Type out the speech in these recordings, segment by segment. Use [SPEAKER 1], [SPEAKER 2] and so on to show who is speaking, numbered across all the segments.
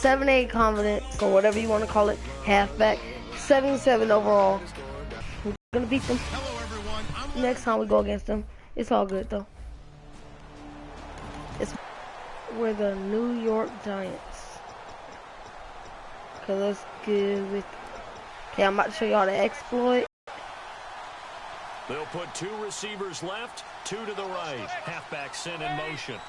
[SPEAKER 1] 7'8" confidence, or whatever you want to call it, halfback. 77 overall. We're gonna beat them. Next time we go against them. It's all good though. We're the New York Giants. Okay, let's give it. Okay, I'm about to show y'all the exploit.
[SPEAKER 2] They'll put 2 receivers left, 2 to the right. Halfback sent in motion.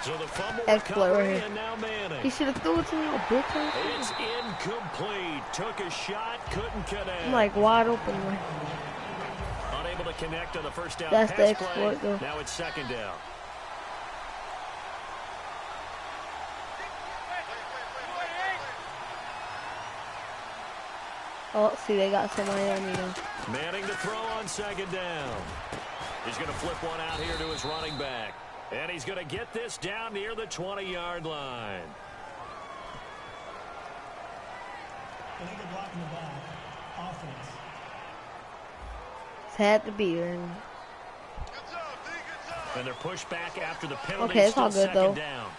[SPEAKER 2] So the fumble
[SPEAKER 1] exploit right here.
[SPEAKER 2] And now Manning.
[SPEAKER 1] He should have threw it to me, bitch.
[SPEAKER 2] It's incomplete. Took a shot, couldn't connect.
[SPEAKER 1] I'm like wide open. Right?
[SPEAKER 2] Unable to connect on the first down.
[SPEAKER 1] That's
[SPEAKER 2] pass
[SPEAKER 1] the exploit,
[SPEAKER 2] play.
[SPEAKER 1] though.
[SPEAKER 2] Now it's 2nd down.
[SPEAKER 1] Oh, see, they got some Miami though.
[SPEAKER 2] Manning to throw on 2nd down. He's going to flip one out here to his running back. And he's going to get this down near the 20-yard line.
[SPEAKER 3] Illegal blocking the ball. Offense.
[SPEAKER 1] It's had to be. And
[SPEAKER 2] they're pushed back after the penalty.
[SPEAKER 1] okay, it's all good though.
[SPEAKER 2] Down.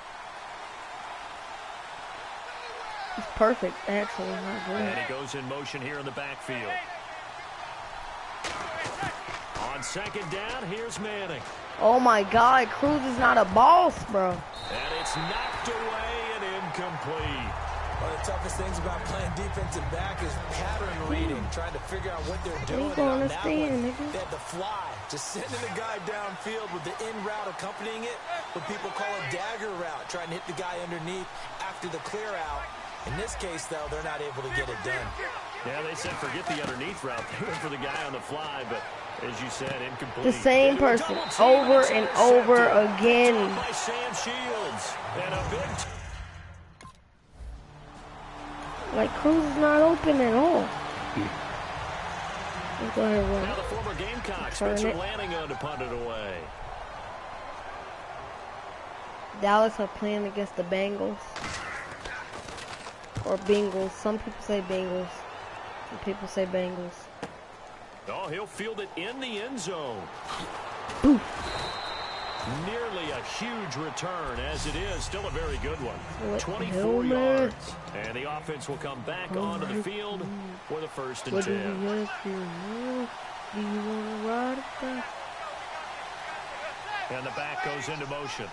[SPEAKER 1] It's perfect, actually. Not good.
[SPEAKER 2] And he goes in motion here in the backfield. On 2nd down, here's Manning.
[SPEAKER 1] Oh my God, Cruz is not a boss, bro.
[SPEAKER 2] And it's knocked away and incomplete.
[SPEAKER 4] One of the toughest things about playing defensive back is pattern reading, trying to figure out what they're doing.
[SPEAKER 1] On
[SPEAKER 4] that one,
[SPEAKER 1] nigga.
[SPEAKER 4] they had to fly, just sending a guy downfield with the in route accompanying it, what people call a dagger route, trying to hit the guy underneath after the clear out. In this case, though, they're not able to get it done.
[SPEAKER 2] Yeah, they said forget the underneath route. They went for the guy on the fly, but as you said, incomplete.
[SPEAKER 1] The same person over and over again.
[SPEAKER 2] By Sam Shields. And a big
[SPEAKER 1] like Cruz is not open at all. Let's go ahead and run.
[SPEAKER 2] now the former Gamecock,
[SPEAKER 1] Turn
[SPEAKER 2] Spencer
[SPEAKER 1] it.
[SPEAKER 2] Lanning on to punt it away.
[SPEAKER 1] Dallas are playing against the Bengals. Or Bengals. Some people say Bengals. Some people say Bengals.
[SPEAKER 2] Oh, he'll field it in the end zone.
[SPEAKER 1] Ooh.
[SPEAKER 2] Nearly a huge return, as it is. Still a very good one.
[SPEAKER 1] What
[SPEAKER 2] 24 yards. And the offense will come back onto the field for the 1st and 10.
[SPEAKER 1] Do you want to ride it?
[SPEAKER 2] And the back goes into motion.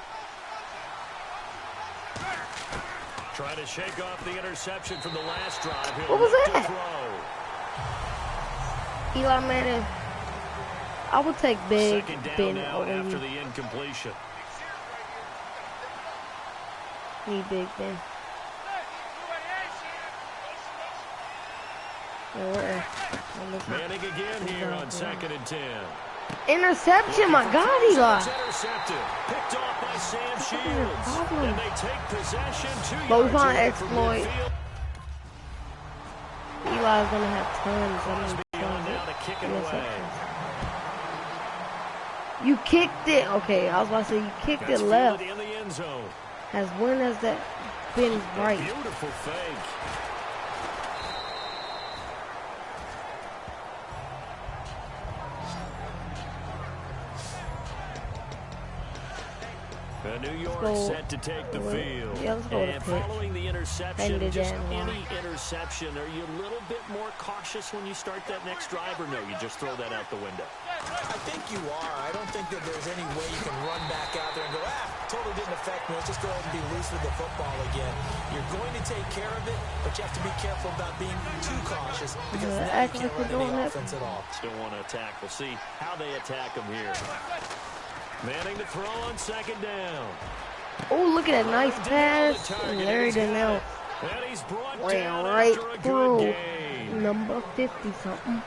[SPEAKER 2] Trying to shake off the interception from the last drive.
[SPEAKER 1] What was that? Eli Manning. I would take Big Ben over
[SPEAKER 2] after
[SPEAKER 1] you.
[SPEAKER 2] the incompletion.
[SPEAKER 1] Need Big Ben.
[SPEAKER 2] Manning again here on 2nd and 10.
[SPEAKER 1] Interception, my God, Eli.
[SPEAKER 2] Intercepted. Picked off by Sam Shields. And they take possession 2
[SPEAKER 1] But we
[SPEAKER 2] yards
[SPEAKER 1] found
[SPEAKER 2] away
[SPEAKER 1] an
[SPEAKER 2] from
[SPEAKER 1] exploit.
[SPEAKER 2] midfield.
[SPEAKER 1] Eli's gonna have tons.
[SPEAKER 2] Beyond now to kick it away.
[SPEAKER 1] You kicked it. Okay, I was about to say you kicked it left.
[SPEAKER 2] In the end zone.
[SPEAKER 1] As when has that been right?
[SPEAKER 2] Beautiful fake. New York set to take the field.
[SPEAKER 1] Yeah, let's go
[SPEAKER 2] and following the interception, just any interception, are you a little bit more cautious when you start that next drive, or no, you just throw that out the window?
[SPEAKER 4] I think you are. I don't think that there's any way you can run back out there and go, totally didn't affect me. Let's just go ahead and be loose with the football again. You're going to take care of it, but you have to be careful about being too cautious because now you can't run any offense at all.
[SPEAKER 2] Still want to attack. We'll see how they attack them here. Manning to throw on 2nd down.
[SPEAKER 1] Oh, look at that nice pass. And Larry Donnell ran right through number 50-something.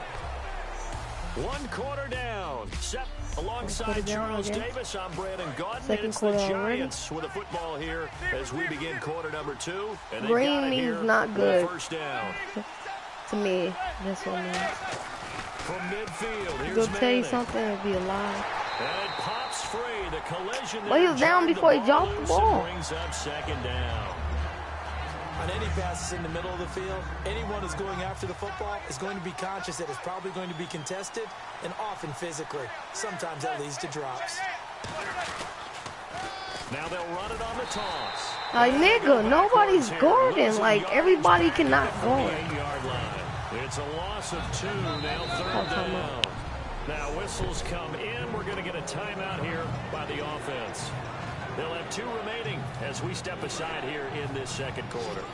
[SPEAKER 2] 1 quarter down. Set alongside Charles Davis. I'm Brandon Gaudin. It's the Giants with a football here as we begin quarter number 2. And
[SPEAKER 1] Green means not good.
[SPEAKER 2] First down.
[SPEAKER 1] To me, this one means.
[SPEAKER 2] From midfield, here's
[SPEAKER 1] Go tell you something, it'll be a lie.
[SPEAKER 2] And it pops free. The collision.
[SPEAKER 1] Well, he was down before he dropped the ball.
[SPEAKER 2] Brings up 2nd down.
[SPEAKER 4] On any passes in the middle of the field, anyone who's going after the football is going to be conscious that it's probably going to be contested, and often physically. Sometimes that leads to drops.
[SPEAKER 2] Now they'll run it on the toss.
[SPEAKER 1] Like, nigga, nobody's guarding. Like, everybody cannot guard.
[SPEAKER 2] It's a loss of 2. Now 3rd down. Now whistles come in. We're going to get a timeout here by the offense. They'll have 2 remaining as we step aside here in this second quarter.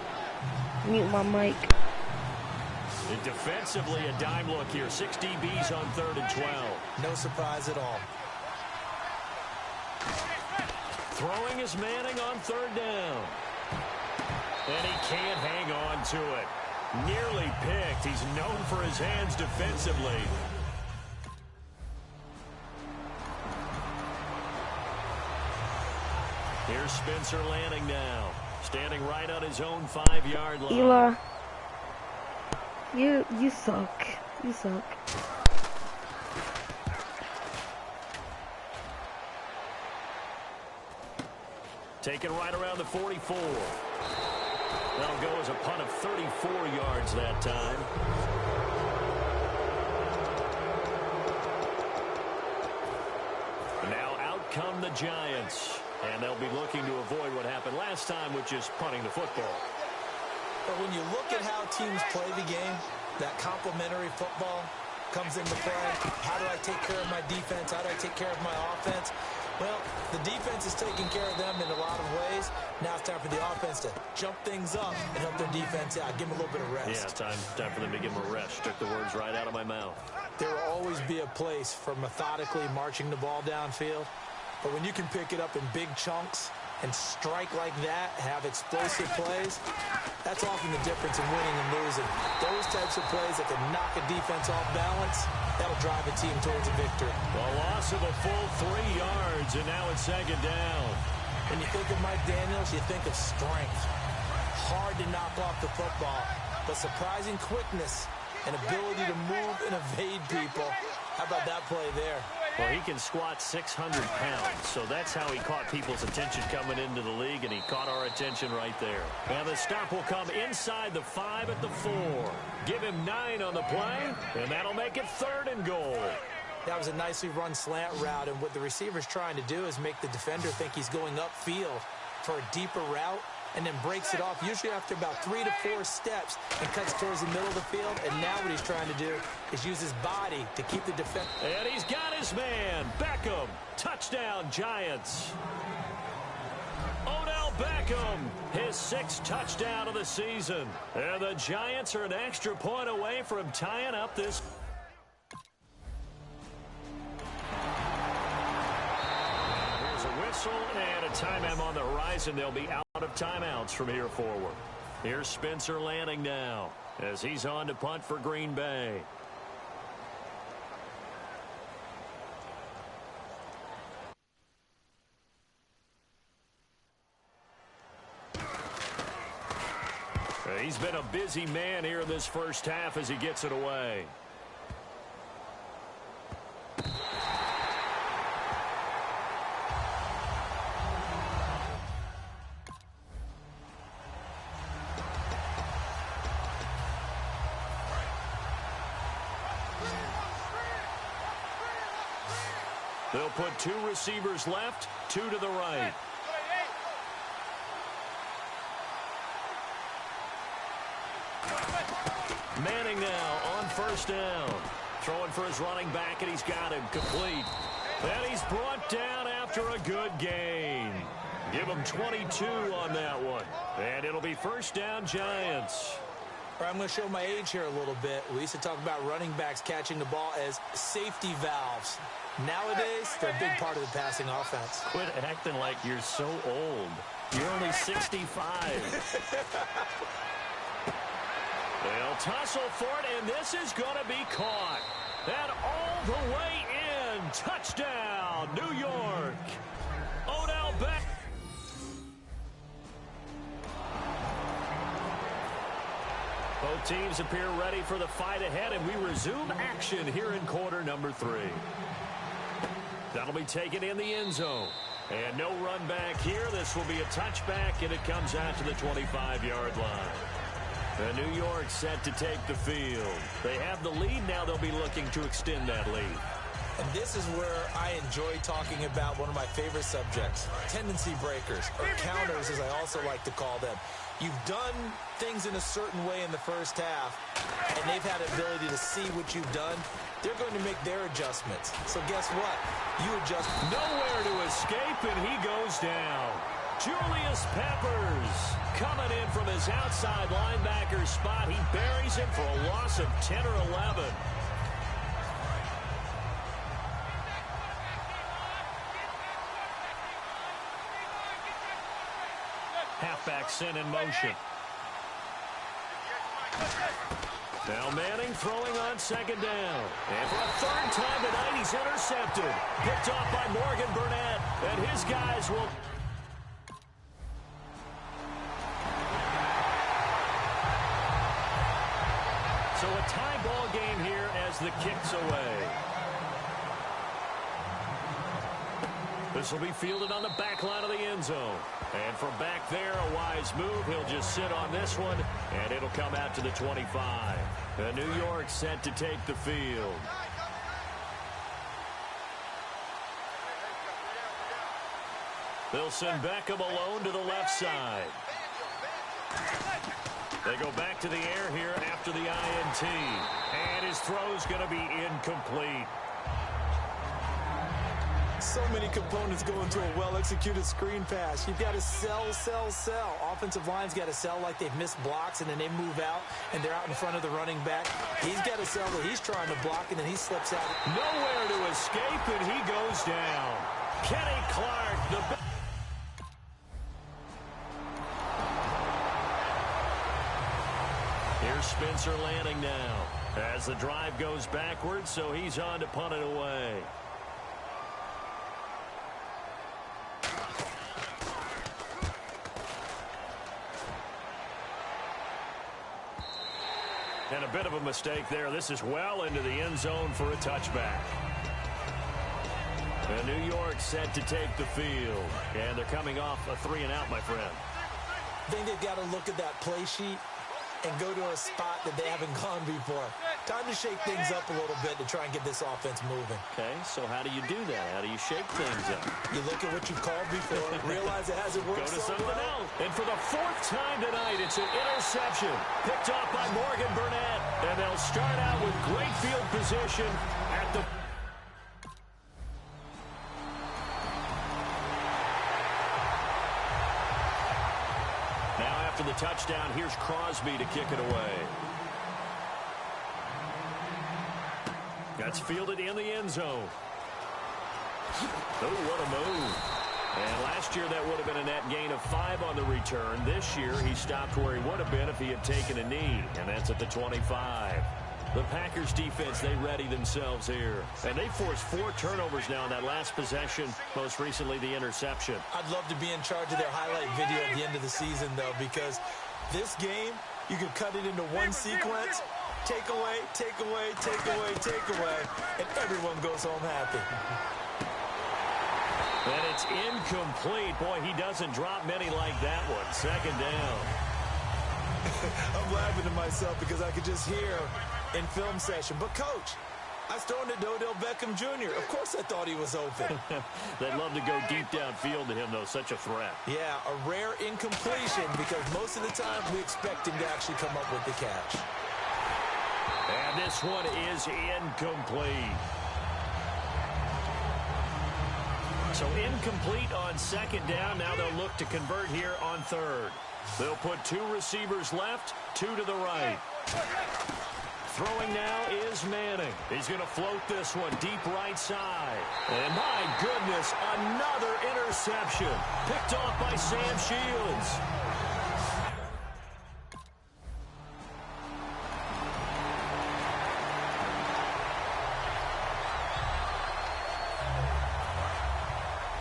[SPEAKER 1] Mute my mic.
[SPEAKER 2] Defensively, a dime look here. 6 DBs on 3rd and 12.
[SPEAKER 4] No surprise at all.
[SPEAKER 2] Throwing is Manning on 3rd down. And he can't hang on to it. Nearly picked. He's known for his hands defensively. Here's Spencer Lanning now. Standing right on his own 5-yard line.
[SPEAKER 1] Eli, you suck. You suck.
[SPEAKER 2] Taken right around the 44. That'll go as a punt of 34 yards that time. Now out come the Giants. And they'll be looking to avoid what happened last time, which is punting the football.
[SPEAKER 4] But when you look at how teams play the game, that complementary football comes into play. How do I take care of my defense? How do I take care of my offense? Well, the defense is taking care of them in a lot of ways. Now it's time for the offense to jump things up and help their defense out. Give them a little bit of rest.
[SPEAKER 2] Yeah, time for them to give them a rest. Took the words right out of my mouth.
[SPEAKER 4] There will always be a place for methodically marching the ball downfield. But when you can pick it up in big chunks and strike like that, have explosive plays, that's often the difference in winning and losing. Those types of plays that can knock a defense off balance, that'll drive a team towards a victory.
[SPEAKER 2] A loss of a full 3 yards, and now it's 2nd down.
[SPEAKER 4] When you think of Mike Daniels, you think of strength. Hard to knock off the football, but surprising quickness and ability to move and evade people. How about that play there?
[SPEAKER 2] Well, he can squat 600 pounds, so that's how he caught people's attention coming into the league, and he caught our attention right there. And the stop will come inside the 5 at the 4. Give him 9 on the play, and that'll make it 3rd and goal.
[SPEAKER 4] That was a nicely run slant route, and what the receiver's trying to do is make the defender think he's going upfield for a deeper route, and then breaks it off, usually after about 3 to 4 steps, and cuts towards the middle of the field. And now what he's trying to do is use his body to keep the defense.
[SPEAKER 2] And he's got his man. Beckham. Touchdown, Giants. Odell Beckham, his 6th touchdown of the season. And the Giants are an extra point away from tying up this. And a timeout on the horizon. They'll be out of timeouts from here forward. Here's Spencer Lanning now as he's on to punt for Green Bay. He's been a busy man here in this first half as he gets it away. They'll put 2 receivers left, 2 to the right. Manning now on 1st down. Throwing for his running back, and he's got him complete. And he's brought down after a good gain. Give him 22 on that one. And it'll be 1st down, Giants.
[SPEAKER 4] I'm going to show my age here a little bit. We used to talk about running backs catching the ball as safety valves. Nowadays, they're a big part of the passing offense.
[SPEAKER 2] Quit acting like you're so old. You're only 65. They'll tussle for it, and this is going to be caught. And all the way in. Touchdown, New York. Odell Beckham. Both teams appear ready for the fight ahead, and we resume action here in quarter number 3. That'll be taken in the end zone. And no run back here. This will be a touchback, and it comes out to the 25-yard line. And New York set to take the field. They have the lead. Now they'll be looking to extend that lead.
[SPEAKER 4] And this is where I enjoy talking about one of my favorite subjects, tendency breakers, or counters as I also like to call them. You've done things in a certain way in the first half, and they've had the ability to see what you've done. They're going to make their adjustments. So guess what? You adjust.
[SPEAKER 2] Nowhere to escape, and he goes down. Julius Peppers coming in from his outside linebacker spot. He buries him for a loss of 10 or 11. Halfback sent in motion. Now Manning throwing on second down. And for a third time tonight, he's intercepted. Picked off by Morgan Burnett. And his guys will... So a tie ball game here as the kick's away. This will be fielded on the back line of the end zone. And from back there, a wise move. He'll just sit on this one, and it'll come out to the 25. And New York set to take the field. They'll send Beckham alone to the left side. They go back to the air here after the INT. And his throw's going to be incomplete.
[SPEAKER 4] So many components go into a well-executed screen pass. You've got to sell. Offensive line's got to sell like they've missed blocks, and then they move out, and they're out in front of the running back. He's got to sell that he's trying to block, and then he slips out.
[SPEAKER 2] Nowhere to escape, and he goes down. Kenny Clark, the... Here's Spencer Lanning now as the drive goes backwards, so he's on to punt it away. And a bit of a mistake there. This is well into the end zone for a touchback. And New York set to take the field. And they're coming off a 3-and-out, my friend.
[SPEAKER 4] I think they've got to look at that play sheet and go to a spot that they haven't gone before. Time to shake things up a little bit to try and get this offense moving.
[SPEAKER 2] Okay, so how do you do that? How do you shake things up?
[SPEAKER 4] You look at what you've called before, realize it hasn't worked
[SPEAKER 2] Go to
[SPEAKER 4] so
[SPEAKER 2] something
[SPEAKER 4] well.
[SPEAKER 2] else. And for the fourth time tonight, it's an interception. Picked off by Morgan Burnett. And they'll start out with great field position at the... Now after the touchdown, here's Crosby to kick it away. That's fielded in the end zone. Oh, what a move. And last year that would have been a net gain of 5 on the return. This year he stopped where he would have been if he had taken a knee, and that's at the 25. The Packers defense, they ready themselves here. And they forced 4 turnovers now in that last possession, most recently the interception.
[SPEAKER 4] I'd love to be in charge of their highlight video at the end of the season, though, because this game, you could cut it into one sequence, take away, take away, take away, take away, and everyone goes home happy.
[SPEAKER 2] And it's incomplete. Boy, he doesn't drop many like that one. Second down.
[SPEAKER 4] I'm laughing to myself because I could just hear in film session. But, Coach, I was throwing to Odell Beckham Jr. Of course I thought he was open.
[SPEAKER 2] They'd love to go deep downfield to him, though. Such a threat.
[SPEAKER 4] Yeah, a rare incompletion because most of the time we expect him to actually come up with the catch.
[SPEAKER 2] And this one is incomplete. So incomplete on second down. Now they'll look to convert here on third. They'll put 2 receivers left, 2 to the right. Throwing now is Manning. He's going to float this one deep right side. And my goodness, another interception. Picked off by Sam Shields.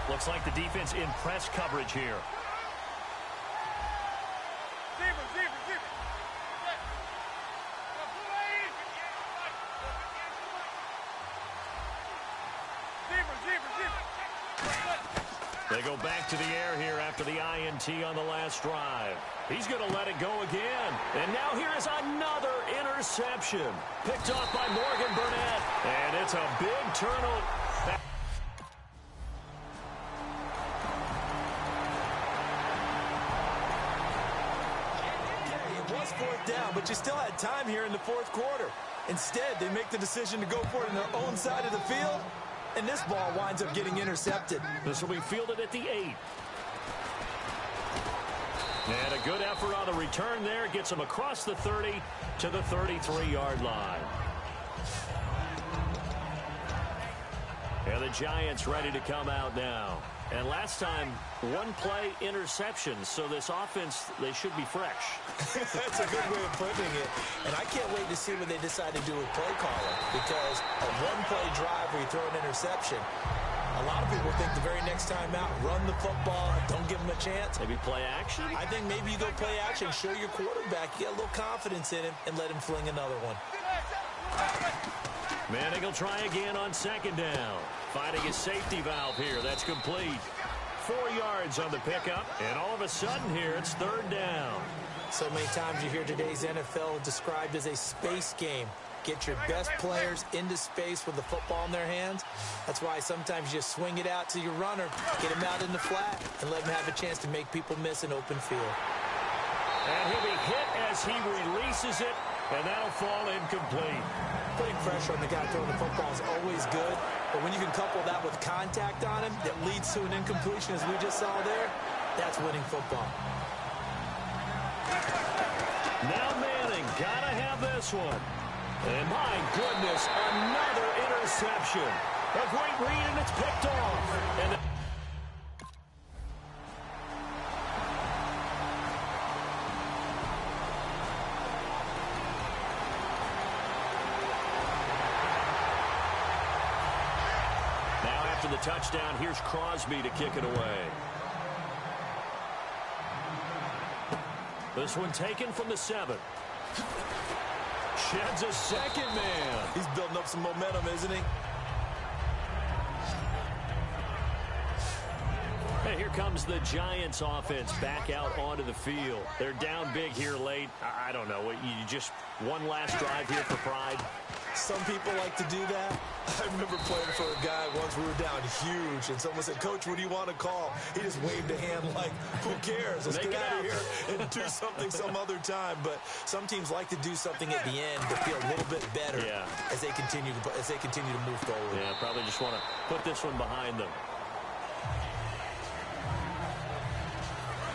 [SPEAKER 2] Looks like the defense in press coverage here. They go back to the air here after the INT. PAT on the last drive. He's going to let it go again. And now here is another interception. Picked off by Morgan Burnett. And it's a big turnover.
[SPEAKER 4] It was fourth down, but you still had time here in the fourth quarter. Instead, they make the decision to go for it on their own side of the field, and this ball winds up getting intercepted.
[SPEAKER 2] This will be fielded at the 8. And a good effort on the return there. Gets him across the 30 to the 33-yard line. And the Giants ready to come out now. And last time, one play interception. So this offense, they should be fresh.
[SPEAKER 4] That's a good way of putting it. And I can't wait to see what they decide to do with play calling. Because a one-play drive where you throw an interception, a lot of people think the very next time out, run the football, don't give them a chance.
[SPEAKER 2] Maybe play action?
[SPEAKER 4] I think maybe you go play action, show your quarterback, you get a little confidence in him, and let him fling another one.
[SPEAKER 2] Manning will try again on second down. Finding his safety valve here. That's complete. 4 yards on the pickup, and all of a sudden here, it's third down.
[SPEAKER 4] So many times you hear today's NFL described as a space game. Get your best players into space with the football in their hands. That's why sometimes you just swing it out to your runner, get him out in the flat, and let him have a chance to make people miss an open field.
[SPEAKER 2] And he'll be hit as he releases it, and that'll fall incomplete.
[SPEAKER 4] Putting pressure on the guy throwing the football is always good, but when you can couple that with contact on him that leads to an incompletion, as we just saw there, that's winning football.
[SPEAKER 2] Now Manning, gotta have this one. And my goodness, another interception. A great read, and it's picked off. And now after the touchdown, here's Crosby to kick it away. This one taken from the 7. Sheds a second man.
[SPEAKER 4] He's building up some momentum, isn't he?
[SPEAKER 2] And here comes the Giants offense back out onto the field. They're down big here late. I don't know. You just one last drive here for pride.
[SPEAKER 4] Some people like to do that. I remember playing for a guy once. We were down huge, and someone said, "Coach, what do you want to call?" He just waved a hand like, "Who cares? Let's get out of here and do something some other time." But some teams like to do something at the end to feel a little bit better as they continue to move forward.
[SPEAKER 2] Yeah, probably just want to put this one behind them.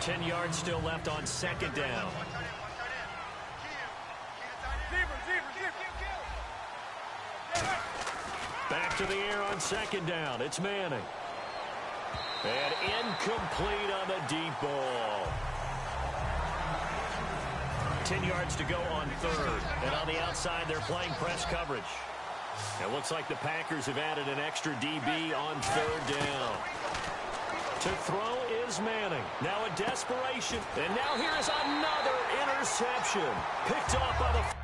[SPEAKER 2] 10 yards still left on second down. Back to the air on second down. It's Manning. And incomplete on the deep ball. 10 yards to go on third. And on the outside, they're playing press coverage. It looks like the Packers have added an extra DB on third down. To throw is Manning. Now a desperation. And now here is another interception. Picked off by the